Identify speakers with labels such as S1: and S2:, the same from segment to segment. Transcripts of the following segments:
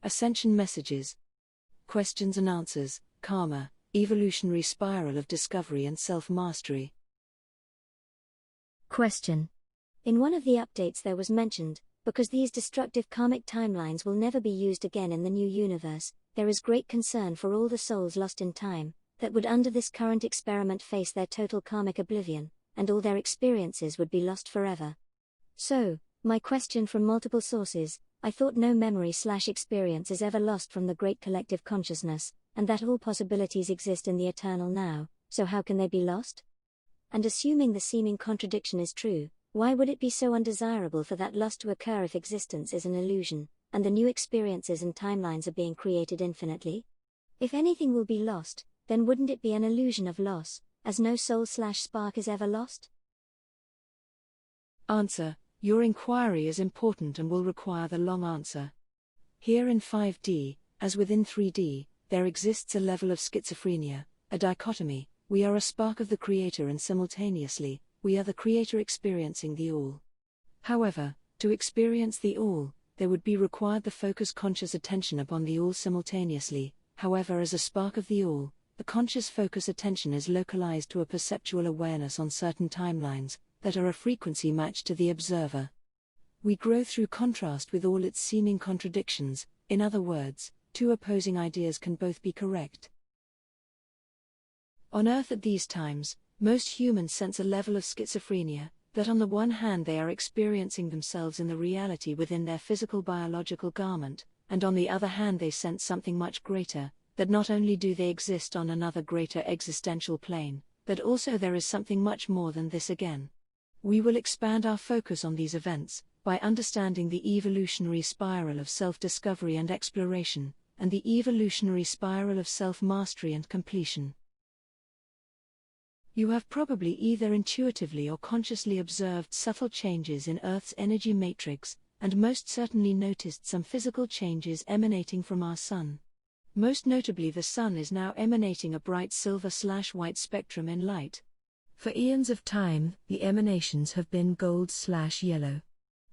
S1: Ascension messages. Questions and answers, karma, evolutionary spiral of discovery and self-mastery.
S2: Question. In one of the updates there was mentioned, because these destructive karmic timelines will never be used again in the new universe, there is great concern for all the souls lost in time, that would under this current experiment face their total karmic oblivion, and all their experiences would be lost forever. So, my question from multiple sources, I thought no memory/experience is ever lost from the great collective consciousness, and that all possibilities exist in the eternal now, so how can they be lost? And assuming the seeming contradiction is true, why would it be so undesirable for that loss to occur if existence is an illusion, and the new experiences and timelines are being created infinitely? If anything will be lost, then wouldn't it be an illusion of loss, as no soul/spark is ever lost?
S1: Answer. Your inquiry is important and will require the long answer. Here in 5D, as within 3D, there exists a level of schizophrenia, a dichotomy. We are a spark of the Creator and simultaneously, we are the Creator experiencing the All. However, to experience the All, there would be required the focus conscious attention upon the All simultaneously. However, as a spark of the All, the conscious focus attention is localized to a perceptual awareness on certain timelines, that are a frequency matched to the observer. We grow through contrast with all its seeming contradictions, in other words, two opposing ideas can both be correct. On Earth at these times, most humans sense a level of schizophrenia, that on the one hand they are experiencing themselves in the reality within their physical biological garment, and on the other hand they sense something much greater, that not only do they exist on another greater existential plane, but also there is something much more than this again. We will expand our focus on these events, by understanding the evolutionary spiral of self-discovery and exploration, and the evolutionary spiral of self-mastery and completion. You have probably either intuitively or consciously observed subtle changes in Earth's energy matrix, and most certainly noticed some physical changes emanating from our Sun. Most notably, the Sun is now emanating a bright silver/white spectrum in light. For eons of time, the emanations have been gold/yellow.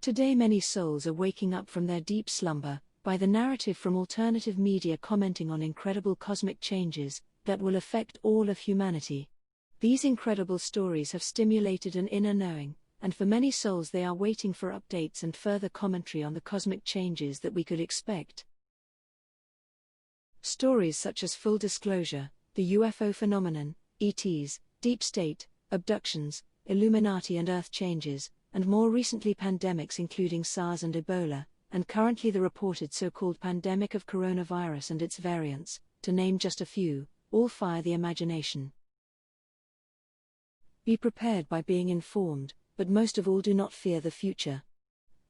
S1: Today many souls are waking up from their deep slumber, by the narrative from alternative media commenting on incredible cosmic changes, that will affect all of humanity. These incredible stories have stimulated an inner knowing, and for many souls they are waiting for updates and further commentary on the cosmic changes that we could expect. Stories such as full disclosure, the UFO phenomenon, ETs, deep state, abductions, Illuminati and Earth changes, and more recently pandemics including SARS and Ebola, and currently the reported so-called pandemic of coronavirus and its variants, to name just a few, all fire the imagination. Be prepared by being informed, but most of all do not fear the future.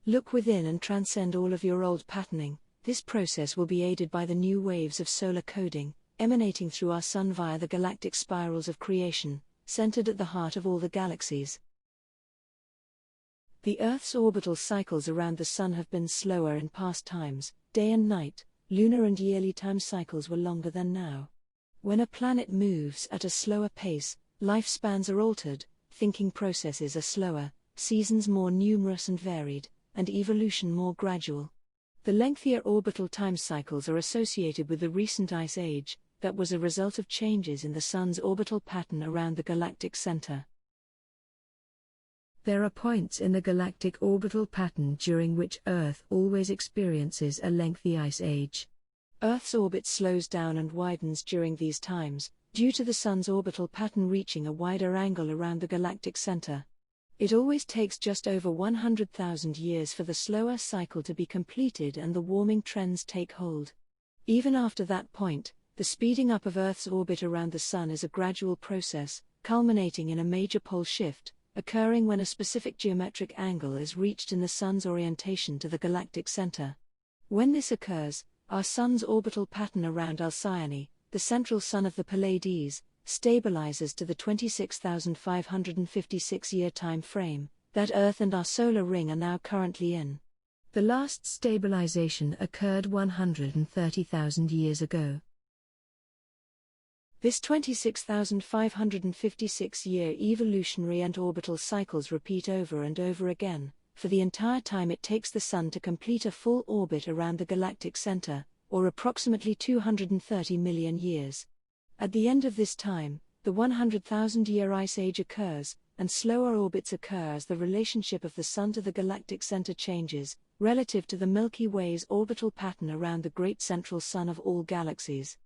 S1: Look within and transcend all of your old patterning. This process will be aided by the new waves of solar coding, emanating through our Sun via the galactic spirals of creation, centered at the heart of all the galaxies. The Earth's orbital cycles around the Sun have been slower in past times. Day and night, lunar and yearly time cycles were longer than now. When a planet moves at a slower pace, lifespans are altered, thinking processes are slower, seasons more numerous and varied, and evolution more gradual. The lengthier orbital time cycles are associated with the recent ice age, that was a result of changes in the Sun's orbital pattern around the galactic center. There are points in the galactic orbital pattern during which Earth always experiences a lengthy ice age. Earth's orbit slows down and widens during these times, due to the Sun's orbital pattern reaching a wider angle around the galactic center. It always takes just over 100,000 years for the slower cycle to be completed and the warming trends take hold. Even after that point, the speeding up of Earth's orbit around the Sun is a gradual process, culminating in a major pole shift, occurring when a specific geometric angle is reached in the Sun's orientation to the galactic center. When this occurs, our Sun's orbital pattern around Alcyone, the central sun of the Pleiades, stabilizes to the 26,556-year time frame that Earth and our solar ring are now currently in. The last stabilization occurred 130,000 years ago. This 26,556-year evolutionary and orbital cycles repeat over and over again, for the entire time it takes the Sun to complete a full orbit around the galactic center, or approximately 230 million years. At the end of this time, the 100,000-year ice age occurs, and slower orbits occur as the relationship of the Sun to the galactic center changes, relative to the Milky Way's orbital pattern around the great central Sun of all galaxies.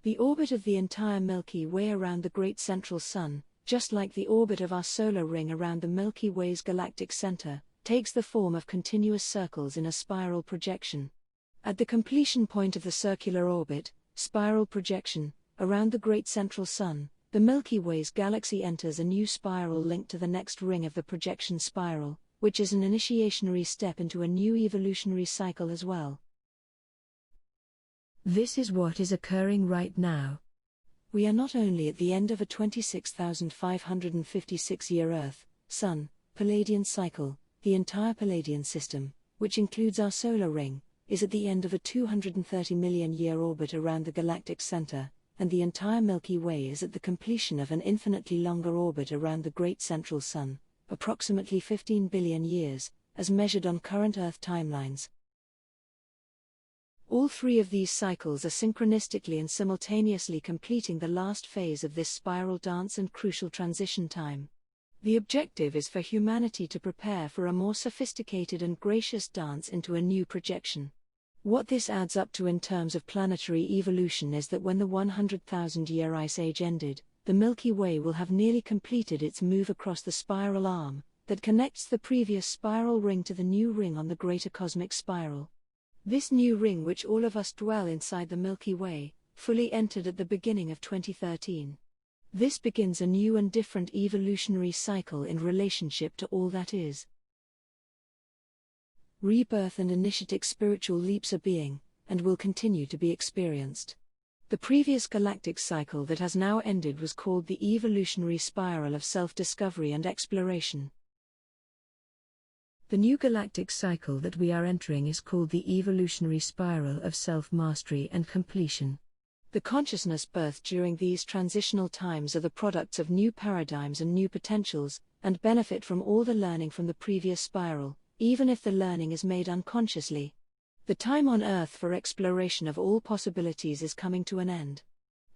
S1: The orbit of the entire Milky Way around the great central Sun, just like the orbit of our solar ring around the Milky Way's galactic center, takes the form of continuous circles in a spiral projection. At the completion point of the circular orbit, spiral projection, around the great central Sun, the Milky Way's galaxy enters a new spiral linked to the next ring of the projection spiral, which is an initiationary step into a new evolutionary cycle as well.
S3: This is what is occurring right now.
S1: We are not only at the end of a 26,556-year Earth, Sun, Palladian cycle, the entire Palladian system, which includes our solar ring, is at the end of a 230 million-year orbit around the galactic center, and the entire Milky Way is at the completion of an infinitely longer orbit around the great central Sun, approximately 15 billion years, as measured on current Earth timelines. All three of these cycles are synchronistically and simultaneously completing the last phase of this spiral dance and crucial transition time. The objective is for humanity to prepare for a more sophisticated and gracious dance into a new projection. What this adds up to in terms of planetary evolution is that when the 100,000-year ice age ended, the Milky Way will have nearly completed its move across the spiral arm that connects the previous spiral ring to the new ring on the greater cosmic spiral. This new ring, which all of us dwell inside the Milky Way, fully entered at the beginning of 2013. This begins a new and different evolutionary cycle in relationship to all that is. Rebirth and initiatic spiritual leaps are being, and will continue to be experienced. The previous galactic cycle that has now ended was called the evolutionary spiral of self-discovery and exploration.
S3: The new galactic cycle that we are entering is called the evolutionary spiral of self-mastery and completion.
S1: The consciousness birthed during these transitional times are the products of new paradigms and new potentials, and benefit from all the learning from the previous spiral, even if the learning is made unconsciously. The time on Earth for exploration of all possibilities is coming to an end.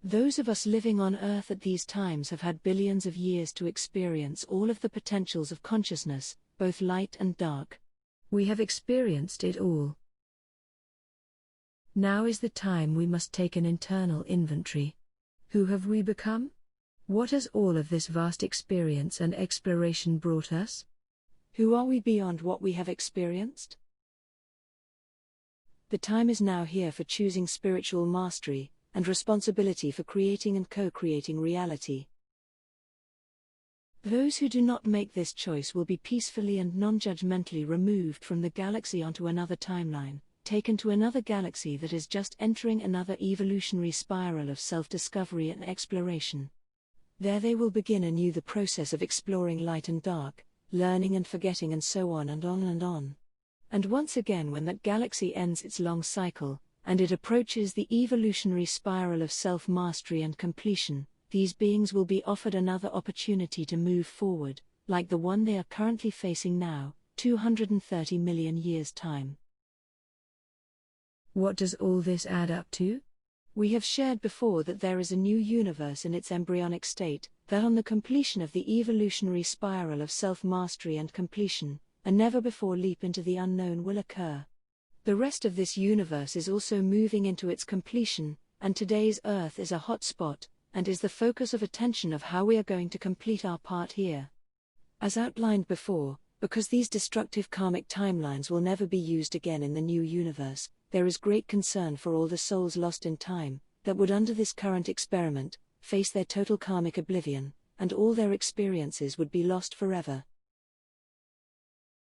S1: Those of us living on Earth at these times have had billions of years to experience all of the potentials of consciousness, both light and dark.
S3: We have experienced it all. Now is the time we must take an internal inventory. Who have we become? What has all of this vast experience and exploration brought us?
S1: Who are we beyond what we have experienced? The time is now here for choosing spiritual mastery and responsibility for creating and co-creating reality. Those who do not make this choice will be peacefully and non-judgmentally removed from the galaxy onto another timeline, taken to another galaxy that is just entering another evolutionary spiral of self-discovery and exploration. There they will begin anew the process of exploring light and dark, learning and forgetting, and so on and on and on. And once again, when that galaxy ends its long cycle, and it approaches the evolutionary spiral of self-mastery and completion, these beings will be offered another opportunity to move forward, like the one they are currently facing now, 230 million years' time.
S3: What does all this add up to?
S1: We have shared before that there is a new universe in its embryonic state, that on the completion of the evolutionary spiral of self-mastery and completion, a never-before leap into the unknown will occur. The rest of this universe is also moving into its completion, and today's Earth is a hot spot, and is the focus of attention of how we are going to complete our part here. As outlined before, because these destructive karmic timelines will never be used again in the new universe, there is great concern for all the souls lost in time, that would under this current experiment, face their total karmic oblivion, and all their experiences would be lost forever.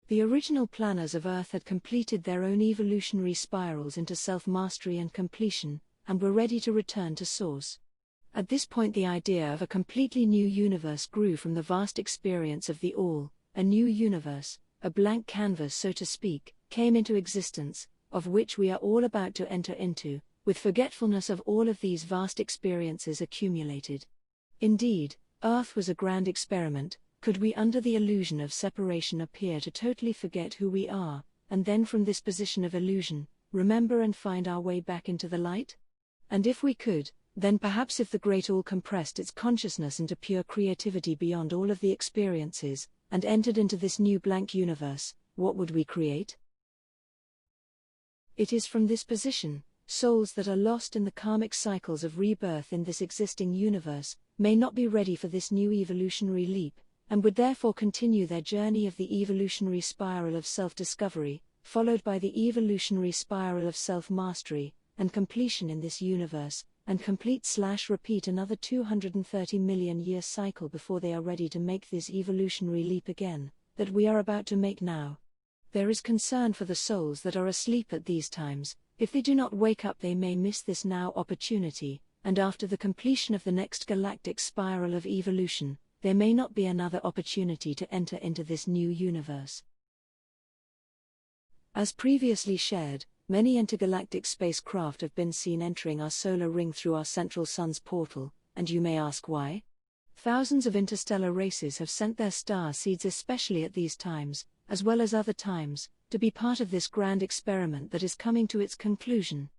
S1: The original planners of Earth had completed their own evolutionary spirals into self-mastery and completion, and were ready to return to Source. At this point the idea of a completely new universe grew from the vast experience of the All, a new universe, a blank canvas so to speak, came into existence, of which we are all about to enter into, with forgetfulness of all of these vast experiences accumulated. Indeed, Earth was a grand experiment. Could we under the illusion of separation appear to totally forget who we are, and then from this position of illusion, remember and find our way back into the light? And if we could, then perhaps if the Great All compressed its consciousness into pure creativity beyond all of the experiences, and entered into this new blank universe, what would we create? It is from this position, souls that are lost in the karmic cycles of rebirth in this existing universe, may not be ready for this new evolutionary leap, and would therefore continue their journey of the evolutionary spiral of self-discovery, followed by the evolutionary spiral of self-mastery, and completion in this universe, and complete/repeat another 230 million year cycle before they are ready to make this evolutionary leap again, that we are about to make now. There is concern for the souls that are asleep at these times. If they do not wake up, they may miss this now opportunity, and after the completion of the next galactic spiral of evolution, there may not be another opportunity to enter into this new universe. As previously shared, many intergalactic spacecraft have been seen entering our solar ring through our central sun's portal, and you may ask why? Thousands of interstellar races have sent their star seeds, especially at these times, as well as other times, to be part of this grand experiment that is coming to its conclusion.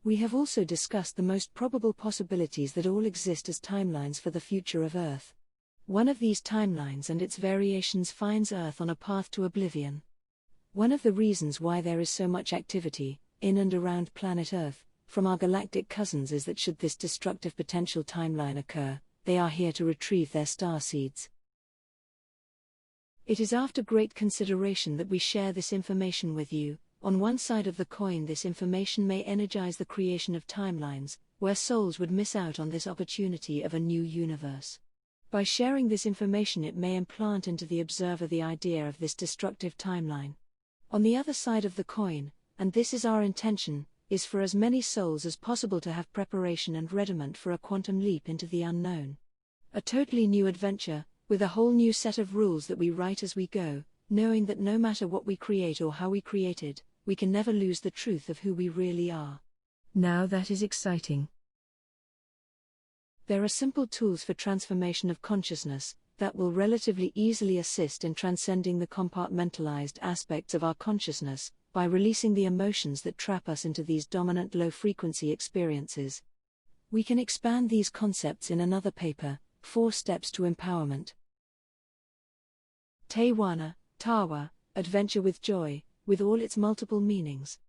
S1: We have also discussed the most probable possibilities that all exist as timelines for the future of Earth. One of these timelines and its variations finds Earth on a path to oblivion. One of the reasons why there is so much activity, in and around planet Earth, from our galactic cousins is that should this destructive potential timeline occur, they are here to retrieve their star seeds. It is after great consideration that we share this information with you. On one side of the coin, this information may energize the creation of timelines, where souls would miss out on this opportunity of a new universe. By sharing this information, it may implant into the observer the idea of this destructive timeline. On the other side of the coin, and this is our intention, is for as many souls as possible to have preparation and readiness for a quantum leap into the unknown. A totally new adventure, with a whole new set of rules that we write as we go, knowing that no matter what we create or how we create it, we can never lose the truth of who we really are.
S3: Now that is exciting.
S1: There are simple tools for transformation of consciousness that will relatively easily assist in transcending the compartmentalized aspects of our consciousness, by releasing the emotions that trap us into these dominant low-frequency experiences. We can expand these concepts in another paper, 4 Steps to Empowerment. Tawana, Tawa, adventure with joy, with all its multiple meanings.